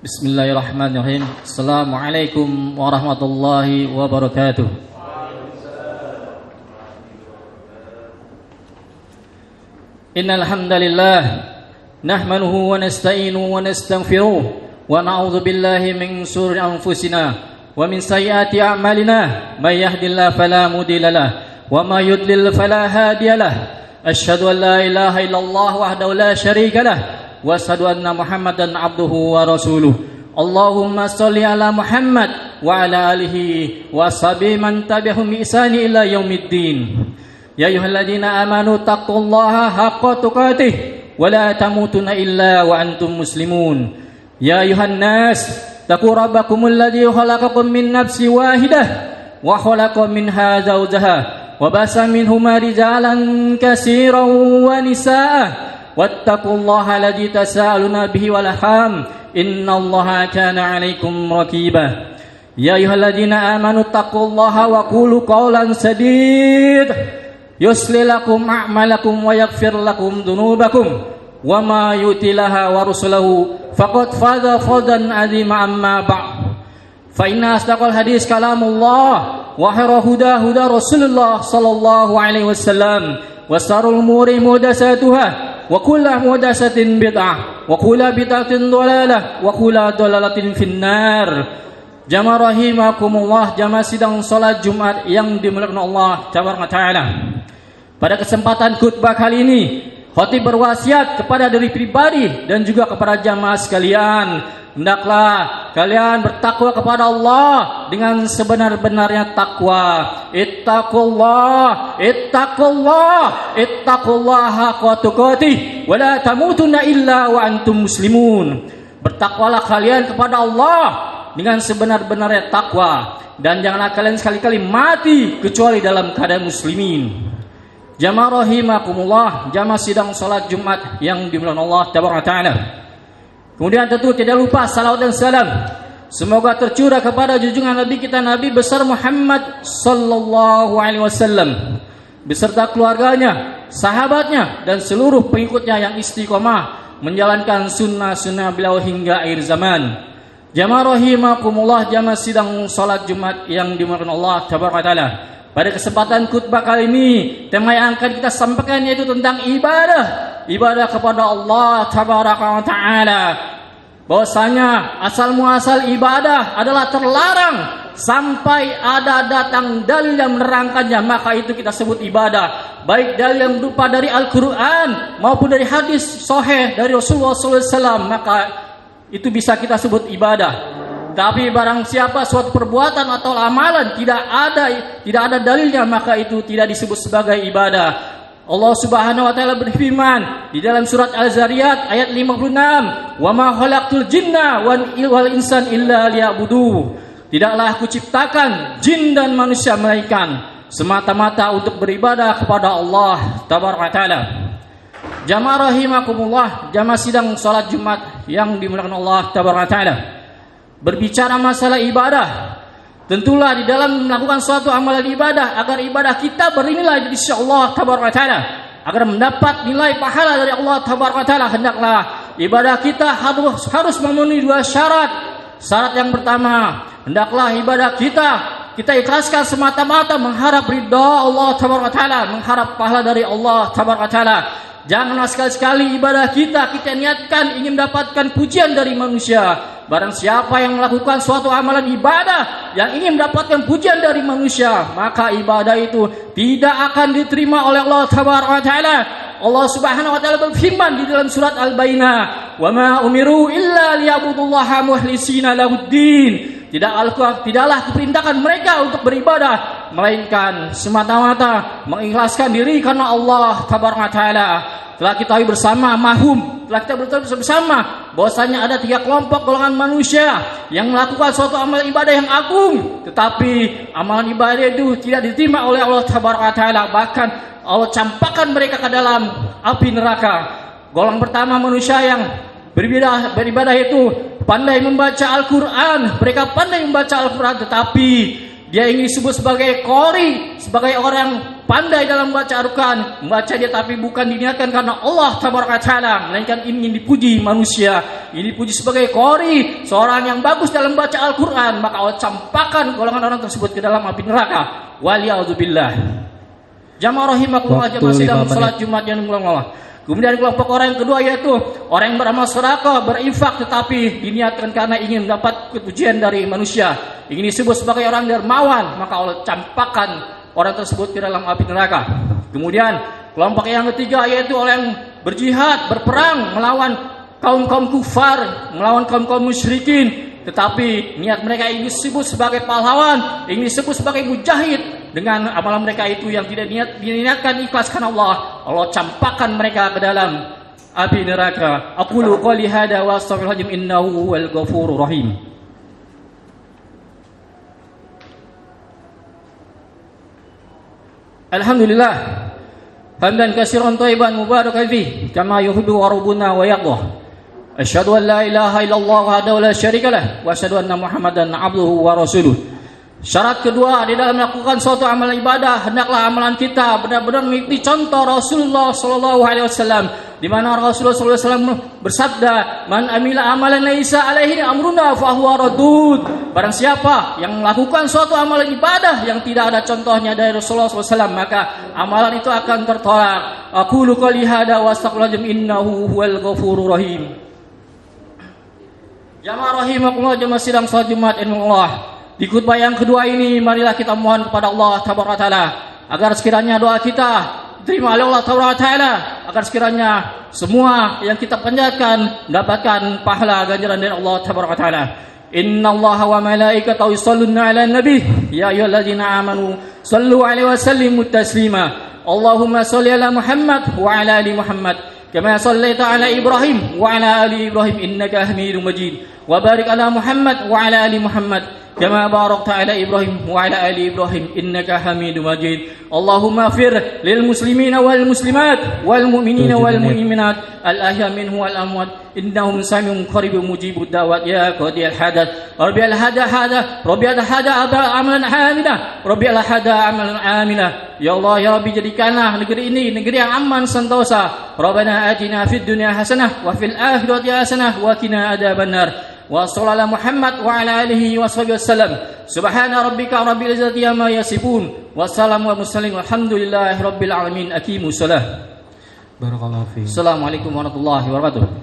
Bismillahirrahmanirrahim. Assalamualaikum warahmatullahi wabarakatuh. Innal hamdalillah nahmaduhu wa nasta'inuhu wa nastaghfiruh wa na'udzu billahi min shururi anfusina wa min sayyiati a'malina may yahdihillahu fala mudilla lahu wa may yudlil fala hadiya lahu. Asyhadu an la ilaha illallah wahdahu la syarika lahu wa asyhadu anna Muhammadan abduhu wa rasuluh. Allahumma shalli ala Muhammad wa ala alihi wa sahbihi man tabi'ahum bi ihsani ila yaumiddin. Ya ayyuhalladzina amanu taqullaha haqqa tuqatih wa la tamutunna illa wa antum muslimun. Ya ayyuhan nas taqu rabbakumul ladzi khalaqakum min nafsin wahidah wa khalaqa minha zawjaha wa basa minhuma rijalan katsiran wa nisaa. Wattaqullaha alladzi tasaaluna bihi wal arham innallaha kana 'alaikum raqiba. Ya ayyuhalladzina amanu taqullaha wa qulu qawlan sadid yuslih lakum a'malakum wa yaghfir lakum dhunubakum wa ma yutilaha wa rasulahu faqad faza fawzan 'azima amma ba'd. Fa inna asdaqal hadis kalamullah wa khairu huda huda Rasulullah sallallahu alaihi wasallam wa syarrul umuri muhdatsatuha wa kullu muhdatsatin bid'ah wa kullu bid'atin dhalalah wa kullu dhalalatin finnar. Jamaah rahimakumullah, jamaah sidang salat Jumat yang dimuliakan Allah Taala. Pada kesempatan khutbah kali ini, khatib berwasiat kepada diri pribadi dan juga kepada jamaah sekalian, hendaklah kalian bertakwa kepada Allah dengan sebenar-benarnya takwa. Ittaqullah, ittaqullah, ittaqullah haqqa tuqatih wa la tamutunna illa wa antum muslimun. Bertakwalah kalian kepada Allah dengan sebenar-benarnya takwa dan janganlah kalian sekali-kali mati kecuali dalam keadaan muslimin. Jamaah rahimakumullah, jamaah sidang salat Jumat yang dimuliakan Allah Taala. Kemudian tentu tidak lupa salawat dan salam semoga tercurah kepada junjungan Nabi kita Nabi besar Muhammad sallallahu alaihi wasallam beserta keluarganya, sahabatnya dan seluruh pengikutnya yang istiqomah menjalankan sunnah-sunnah beliau hingga akhir zaman. Jamaah rahimakumullah, jamaah sidang salat Jumat yang dimuliakan Allah Taala. Pada kesempatan khutbah kali ini, tema yang akan kita sampaikan yaitu tentang ibadah kepada Allah Taala. Bahwasanya asal muasal ibadah adalah terlarang sampai ada datang dalil yang menerangkannya, maka itu kita sebut ibadah. Baik dalil yang berupa dari Al-Quran maupun dari hadis sahih dari Rasulullah SAW, maka itu bisa kita sebut ibadah. Tapi barang siapa suatu perbuatan atau amalan tidak ada dalilnya, maka itu tidak disebut sebagai ibadah. Allah Subhanahu wa taala berfirman di dalam surat Al-Zariyat ayat 56, "Wa ma khalaqtul jinna wal insan illa liya'budu." Tidaklah aku ciptakan jin dan manusia melainkan semata-mata untuk beribadah kepada Allah Taala. Jamaah rahimakumullah, jamaah sidang salat Jumat yang dimuliakan Allah Taala. Berbicara masalah ibadah, tentulah di dalam melakukan suatu amalan ibadah agar ibadah kita bernilai di sisi Allah Taala, agar mendapat nilai pahala dari Allah Taala, hendaklah ibadah kita harus memenuhi dua syarat. Syarat yang pertama, hendaklah ibadah kita ikhlaskan semata-mata mengharap ridha Allah Taala, mengharap pahala dari Allah Taala. Janganlah sekali-sekali ibadah kita niatkan ingin mendapatkan pujian dari manusia. Barang siapa yang melakukan suatu amalan ibadah yang ingin mendapatkan pujian dari manusia, maka ibadah itu tidak akan diterima oleh Allah Taala. Allah Subhanahu wa taala berfirman di dalam surat Al-Baqarah, "Wa ma umiru illa liya'budullaha mukhlishina lahuddin." Tidaklah kuperintahkan mereka untuk beribadah melainkan semata-mata mengikhlaskan diri karena Allah Taala. Telah kita bersama bahwasanya ada 3 kelompok golongan manusia yang melakukan suatu amal ibadah yang agung, tetapi amalan ibadah itu tidak diterima oleh Allah Taala, bahkan Allah campakkan mereka ke dalam api neraka. Golongan pertama manusia yang beribadah itu pandai membaca Al-Quran. Mereka pandai membaca Al-Quran, tetapi Dia ingin disebut sebagai qori, sebagai orang pandai dalam membaca Al-Quran. Membaca dia tapi bukan diniatkan karena Allah Tabaraka Ta'ala, melainkan ingin dipuji manusia. Ini dipuji sebagai qori, seorang yang bagus dalam membaca Al-Quran, maka Allah campakkan golongan orang tersebut ke dalam api neraka. Waliyadzubillah. Jamaah rahimakumullah, jamaah sidang salat Jumat yang dimulakan Allah. Kemudian kelompok orang yang kedua yaitu orang yang beramal sedekah, berinfak tetapi diniatkan karena ingin mendapat kepujian dari manusia. Ingin disebut sebagai orang dermawan, maka Allah campakkan orang tersebut ke dalam api neraka. Kemudian kelompok yang ketiga yaitu orang yang berjihad, berperang melawan kaum-kaum kufar, melawan kaum-kaum musyrikin, tetapi niat mereka ingin disebut sebagai pahlawan, ingin disebut sebagai mujahid. Dengan amalan mereka itu yang tidak diniatkan ikhlas karena Allah, Allah campakkan mereka ke dalam api neraka. Aqulu qouli hada wa astaghfirullahaladzim innahu huwal ghafurur rahim. Alhamdulillah hamdan katsiran thayyiban mubarakan fihi kama yuhibbu rabbuna wa yardah. Asyhadu an la ilaha illallah wahdahu la syarika lah wa asyhadu anna Muhammadan abduhu wa rasuluh. Syarat kedua di dalam melakukan suatu amalan ibadah, hendaklah amalan kita benar-benar mengikuti contoh Rasulullah sallallahu alaihi wasallam, di mana Rasulullah sallallahu alaihi wasallam bersabda, "Man amila amalan laisa alaihi amruna fa huwa raddud." Barang siapa yang melakukan suatu amalan ibadah yang tidak ada contohnya dari Rasulullah sallallahu alaihi wasallam, maka amalan itu akan tertolak. Aqulu qouli hada wa astaghfirullahaladzim innahu huwal ghafurur rahim. Jamaah rahimakumullah, jamaah sidang salat Jumat Allah. Di khutbah yang kedua ini, marilah kita mohon kepada Allah Tabaraka Ta'ala agar sekiranya doa kita diterima oleh Allah Tabaraka Ta'ala, agar sekiranya semua yang kita panjatkan mendapatkan pahala ganjaran dari Allah Tabaraka Ta'ala. Inna Allah wa malaikatahu yusholluna 'alan nabi ya ayyuhalladzina amanu shallu 'alaihi wa sallimu taslima. Allahumma shalli 'ala Muhammad wa 'ala ali Muhammad kama shallaita 'ala Ibrahim wa 'ala ali Ibrahim innaka Hamidum Majid. Wa barik 'ala Muhammad wa 'ala ali Muhammad كما باركت على إبراهيم وعلى آل إبراهيم إنك حميد مجيد. اللهم اغفر للمسلمين والمسلمات والمؤمنين والمؤمنات الأحياء منهم والأموات إنهم سميع قريب مجيب الدعوات يا قاضي الحاجات. ربي الهدى عملا عاملا ربي الهدى عملا عاملا. Ya Allah, ya Rabbi, jadikanlah negeri ini negeri yang aman sentosa. Rabbana atina fid dunya hasanah wa fil akhirati hasanah wa qina adzabannar. Wa sallallahu Muhammad wa ala alihi wa sahbihi wasallam. Subhana rabbika rabbil izzati amma yasifun. Wassalamu ala mursalin walhamdulillahi rabbil alamin. Aqimus shalah. Barakallahu fiik. Assalamualaikum warahmatullahi wabarakatuh.